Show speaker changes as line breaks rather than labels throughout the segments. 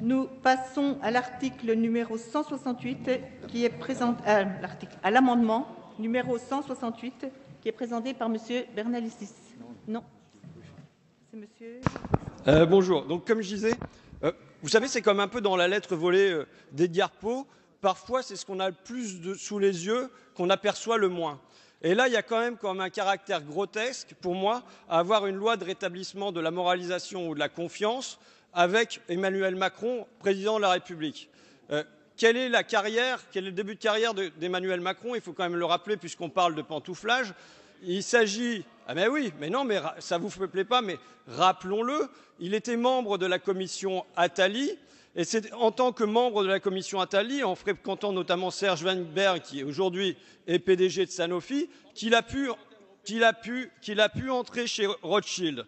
Nous passons à l'article numéro 168 qui est présenté à l'amendement numéro 168 qui est présenté par Monsieur Bernalicis. Non. C'est monsieur.
Bonjour. Donc comme je disais, vous savez, c'est comme un peu dans la lettre volée d'Edgar Poe. Parfois, c'est ce qu'on a le plus sous les yeux qu'on aperçoit le moins. Et là, il y a quand même un caractère grotesque, pour moi, à avoir une loi de rétablissement de la moralisation ou de la confiance avec Emmanuel Macron, président de la République. Quelle est le début de carrière d'Emmanuel Macron? Il faut quand même le rappeler puisqu'on parle de pantouflage. Il s'agit... Ah mais oui, mais non, mais ça vous plaît pas, mais rappelons-le, il était membre de la commission Attali, et c'est en tant que membre de la commission Attali, en fréquentant notamment Serge Weinberg, qui aujourd'hui est PDG de Sanofi, qu'il a pu entrer chez Rothschild.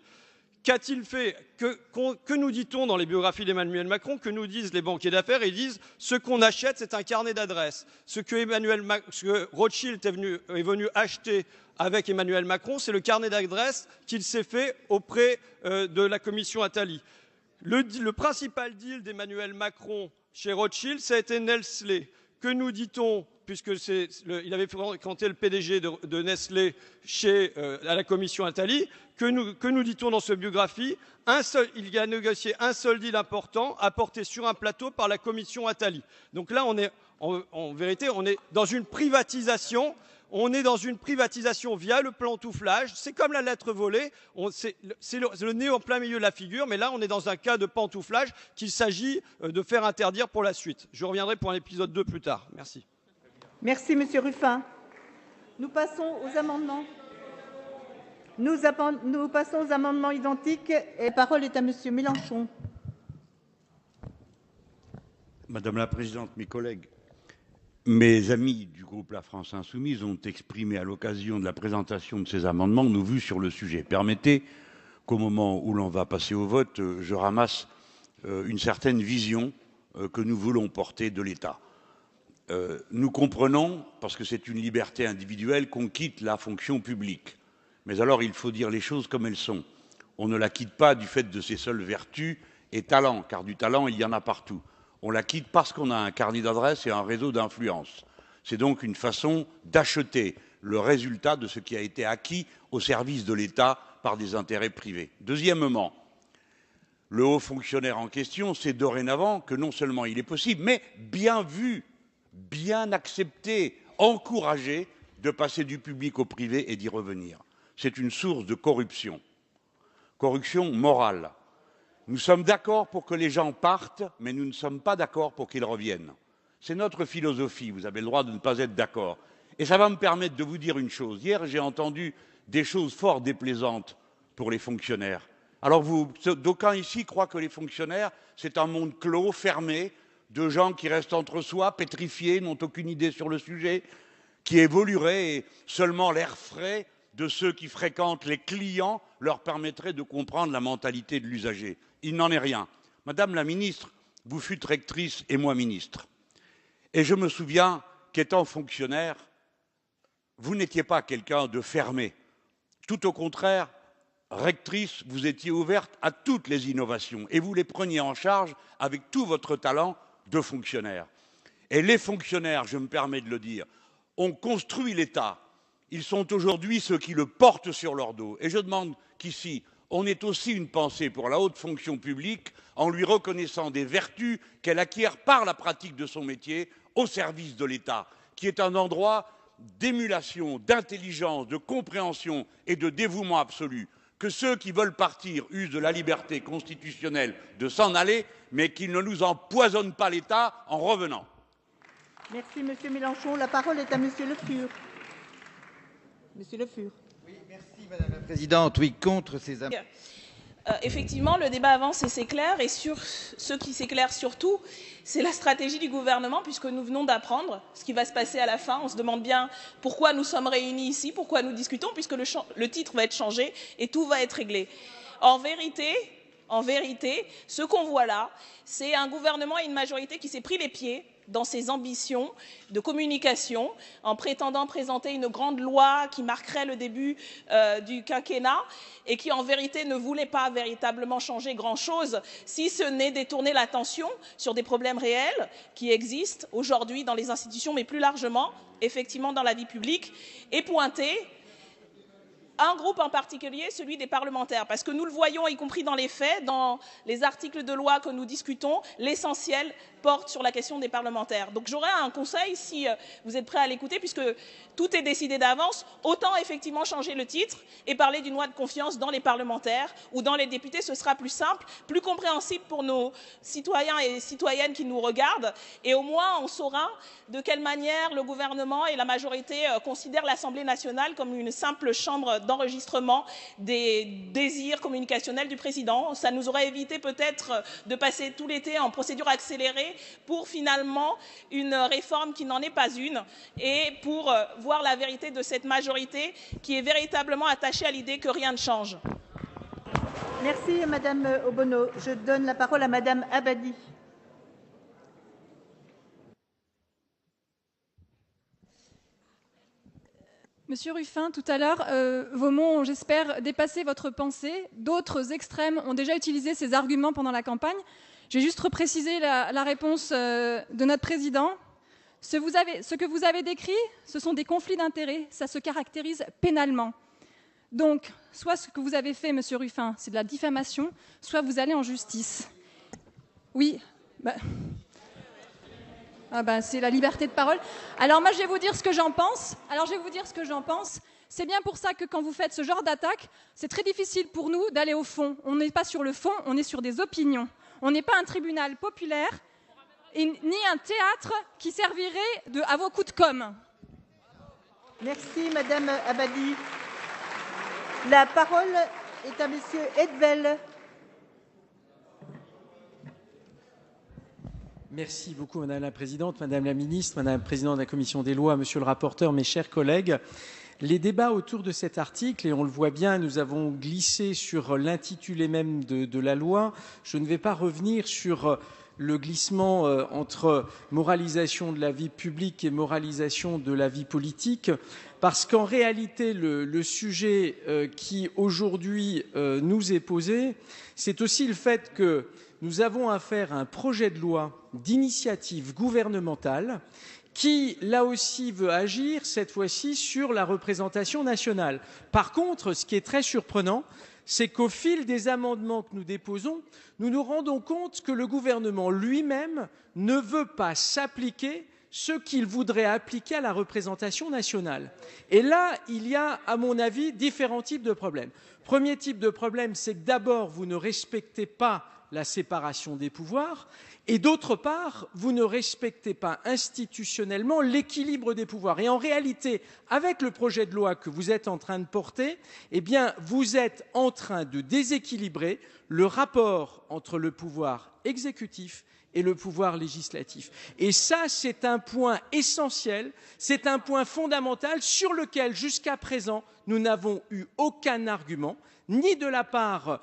Qu'a-t-il fait? Que nous dit-on dans les biographies d'Emmanuel Macron? Que nous disent les banquiers d'affaires? Ils disent ce qu'on achète, c'est un carnet d'adresses. Ce que Rothschild est venu acheter avec Emmanuel Macron, c'est le carnet d'adresses qu'il s'est fait auprès de la commission Attali. Le principal deal d'Emmanuel Macron chez Rothschild, ça a été Nestlé. Que nous dit-on, puisqu'il avait fréquenté le PDG de Nestlé à la commission Attali, que nous dit-on dans cette biographie? Il a négocié un seul deal important apporté sur un plateau par la commission Attali. Donc là, en vérité, on est dans une privatisation. On est dans une privatisation via le pantouflage. C'est comme la lettre volée. C'est le nez en plein milieu de la figure. Mais là, on est dans un cas de pantouflage qu'il s'agit de faire interdire pour la suite. Je reviendrai pour un épisode 2 plus tard. Merci.
Merci, Monsieur Ruffin. Nous passons aux amendements. Nous passons aux amendements identiques. Et la parole est à Monsieur Mélenchon.
Madame la Présidente, mes collègues, mes amis du groupe La France Insoumise ont exprimé à l'occasion de la présentation de ces amendements nos vues sur le sujet. Permettez qu'au moment où l'on va passer au vote, je ramasse une certaine vision que nous voulons porter de l'État. Nous comprenons, parce que c'est une liberté individuelle, qu'on quitte la fonction publique. Mais alors il faut dire les choses comme elles sont. On ne la quitte pas du fait de ses seules vertus et talents, car du talent, il y en a partout. On la quitte parce qu'on a un carnet d'adresses et un réseau d'influence. C'est donc une façon d'acheter le résultat de ce qui a été acquis au service de l'État par des intérêts privés. Deuxièmement, le haut fonctionnaire en question sait dorénavant que non seulement il est possible, mais bien vu, bien accepté, encouragé de passer du public au privé et d'y revenir. C'est une source de corruption morale. Nous sommes d'accord pour que les gens partent, mais nous ne sommes pas d'accord pour qu'ils reviennent. C'est notre philosophie, vous avez le droit de ne pas être d'accord. Et ça va me permettre de vous dire une chose. Hier, j'ai entendu des choses fort déplaisantes pour les fonctionnaires. Alors, d'aucuns ici croient que les fonctionnaires, c'est un monde clos, fermé, de gens qui restent entre soi, pétrifiés, n'ont aucune idée sur le sujet, qui évolueraient et seulement l'air frais de ceux qui fréquentent les clients leur permettrait de comprendre la mentalité de l'usager. Il n'en est rien. Madame la ministre, vous fûtes rectrice et moi ministre. Et je me souviens qu'étant fonctionnaire, vous n'étiez pas quelqu'un de fermé. Tout au contraire, rectrice, vous étiez ouverte à toutes les innovations et vous les preniez en charge avec tout votre talent de fonctionnaire. Et les fonctionnaires, je me permets de le dire, ont construit l'État. Ils sont aujourd'hui ceux qui le portent sur leur dos. Et je demande qu'ici, on ait aussi une pensée pour la haute fonction publique en lui reconnaissant des vertus qu'elle acquiert par la pratique de son métier au service de l'État, qui est un endroit d'émulation, d'intelligence, de compréhension et de dévouement absolu. Que ceux qui veulent partir usent de la liberté constitutionnelle de s'en aller, mais qu'ils ne nous empoisonnent pas l'État en revenant.
Merci, Monsieur Mélenchon. La parole est à Monsieur Le Fur. Monsieur Le Fur.
Oui, merci Madame la Présidente. Oui, contre ces amendements.
Effectivement, le débat avance et c'est clair. Et sur ce qui s'éclaire surtout, c'est la stratégie du gouvernement, puisque nous venons d'apprendre ce qui va se passer à la fin. On se demande bien pourquoi nous sommes réunis ici, pourquoi nous discutons, puisque le titre va être changé et tout va être réglé. En vérité, En vérité, ce qu'on voit là, c'est un gouvernement et une majorité qui s'est pris les pieds dans ses ambitions de communication en prétendant présenter une grande loi qui marquerait le début du quinquennat et qui en vérité ne voulait pas véritablement changer grand-chose, si ce n'est détourner l'attention sur des problèmes réels qui existent aujourd'hui dans les institutions, mais plus largement, effectivement, dans la vie publique, et pointer un groupe en particulier, celui des parlementaires, parce que nous le voyons, y compris dans les faits, dans les articles de loi que nous discutons, l'essentiel porte sur la question des parlementaires. Donc j'aurais un conseil, si vous êtes prêts à l'écouter, puisque tout est décidé d'avance, autant effectivement changer le titre et parler d'une loi de confiance dans les parlementaires ou dans les députés, ce sera plus simple, plus compréhensible pour nos citoyens et citoyennes qui nous regardent, et au moins on saura de quelle manière le gouvernement et la majorité considèrent l'Assemblée nationale comme une simple chambre d'enregistrement des désirs communicationnels du président. Ça nous aurait évité peut-être de passer tout l'été en procédure accélérée pour finalement une réforme qui n'en est pas une, et pour voir la vérité de cette majorité qui est véritablement attachée à l'idée que rien ne change.
Merci Madame Obono. Je donne la parole à Madame Abadi.
Monsieur Ruffin, tout à l'heure, vos mots ont, j'espère, dépassé votre pensée. D'autres extrêmes ont déjà utilisé ces arguments pendant la campagne. Je vais juste repréciser la réponse de notre président. Ce que vous avez décrit, ce sont des conflits d'intérêts. Ça se caractérise pénalement. Donc, soit ce que vous avez fait, monsieur Ruffin, c'est de la diffamation, soit vous allez en justice. Oui, c'est la liberté de parole. Alors moi, je vais vous dire ce que j'en pense. C'est bien pour ça que quand vous faites ce genre d'attaque, c'est très difficile pour nous d'aller au fond. On n'est pas sur le fond, on est sur des opinions. On n'est pas un tribunal populaire, ni un théâtre qui servirait à vos coups de com'.
Merci Madame Abadi. La parole est à Monsieur Edvel.
Merci beaucoup, Madame la Présidente, Madame la Ministre, Madame la Présidente de la Commission des Lois, Monsieur le rapporteur, mes chers collègues. Les débats autour de cet article, et on le voit bien, nous avons glissé sur l'intitulé même de la loi. Je ne vais pas revenir sur le glissement entre moralisation de la vie publique et moralisation de la vie politique, parce qu'en réalité, le sujet qui aujourd'hui nous est posé, c'est aussi le fait que nous avons affaire à un projet de loi d'initiative gouvernementale qui, là aussi, veut agir, cette fois-ci, sur la représentation nationale. Par contre, ce qui est très surprenant, c'est qu'au fil des amendements que nous déposons, nous nous rendons compte que le gouvernement lui-même ne veut pas s'appliquer ce qu'il voudrait appliquer à la représentation nationale. Et là, il y a, à mon avis, différents types de problèmes. Premier type de problème, c'est que d'abord, vous ne respectez pas la séparation des pouvoirs, et d'autre part, vous ne respectez pas institutionnellement l'équilibre des pouvoirs. Et en réalité, avec le projet de loi que vous êtes en train de porter, eh bien, vous êtes en train de déséquilibrer le rapport entre le pouvoir exécutif et le pouvoir législatif. Et ça, c'est un point essentiel, c'est un point fondamental sur lequel, jusqu'à présent, nous n'avons eu aucun argument, ni de la part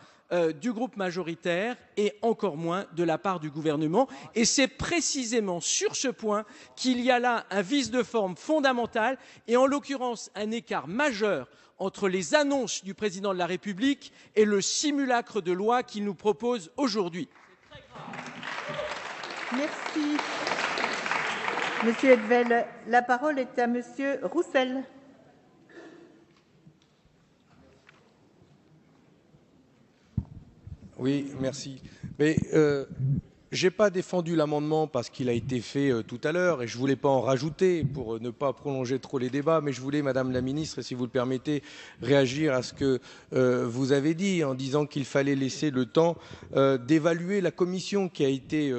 du groupe majoritaire et encore moins de la part du gouvernement. Et c'est précisément sur ce point qu'il y a là un vice de forme fondamental et en l'occurrence un écart majeur entre les annonces du président de la République et le simulacre de loi qu'il nous propose aujourd'hui.
Merci. Monsieur Edvel, la parole est à Monsieur Roussel.
Oui, merci. Mais je n'ai pas défendu l'amendement parce qu'il a été fait tout à l'heure et je ne voulais pas en rajouter pour ne pas prolonger trop les débats, mais je voulais, Madame la Ministre, si vous le permettez, réagir à ce que vous avez dit en disant qu'il fallait laisser le temps d'évaluer la commission qui a été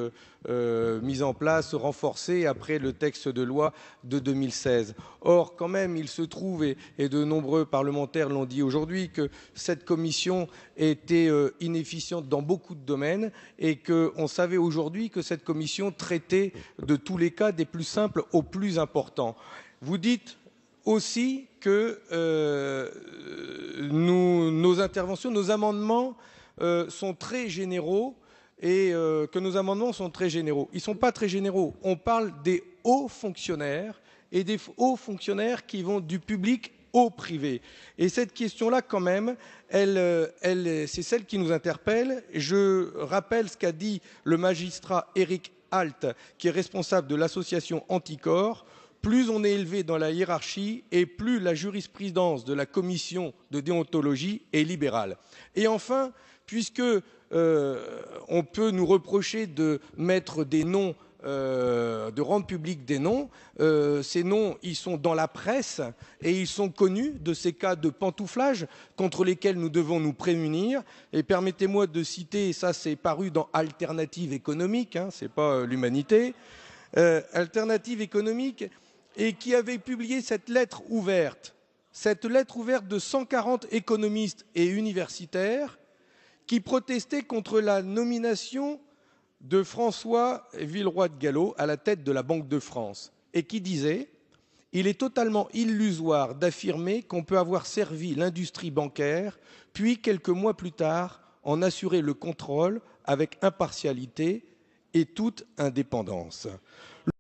mise en place, renforcée après le texte de loi de 2016. Or, quand même, il se trouve, et de nombreux parlementaires l'ont dit aujourd'hui, que cette commission était inefficiente dans beaucoup de domaines et qu'on savait aujourd'hui que cette commission traitait de tous les cas des plus simples aux plus importants. Vous dites aussi que nos interventions, nos amendements sont très généraux et que nos amendements sont très généraux. Ils ne sont pas très généraux. On parle des hauts fonctionnaires et des hauts fonctionnaires qui vont du public au privé. Et cette question-là, quand même, c'est celle qui nous interpelle. Je rappelle ce qu'a dit le magistrat Éric Alt, qui est responsable de l'association Anticorps. Plus on est élevé dans la hiérarchie et plus la jurisprudence de la commission de déontologie est libérale. Et enfin, puisque on peut nous reprocher de mettre des noms, de rendre public des noms, ces noms, ils sont dans la presse et ils sont connus de ces cas de pantouflage contre lesquels nous devons nous prémunir. Et permettez-moi de citer, ça c'est paru dans Alternative économique, hein, c'est pas l'Humanité, Alternative économique, et qui avait publié cette lettre ouverte de 140 économistes et universitaires qui protestaient contre la nomination de François Villeroy de Galhau à la tête de la Banque de France, et qui disait « Il est totalement illusoire d'affirmer qu'on peut avoir servi l'industrie bancaire, puis quelques mois plus tard en assurer le contrôle avec impartialité et toute indépendance. »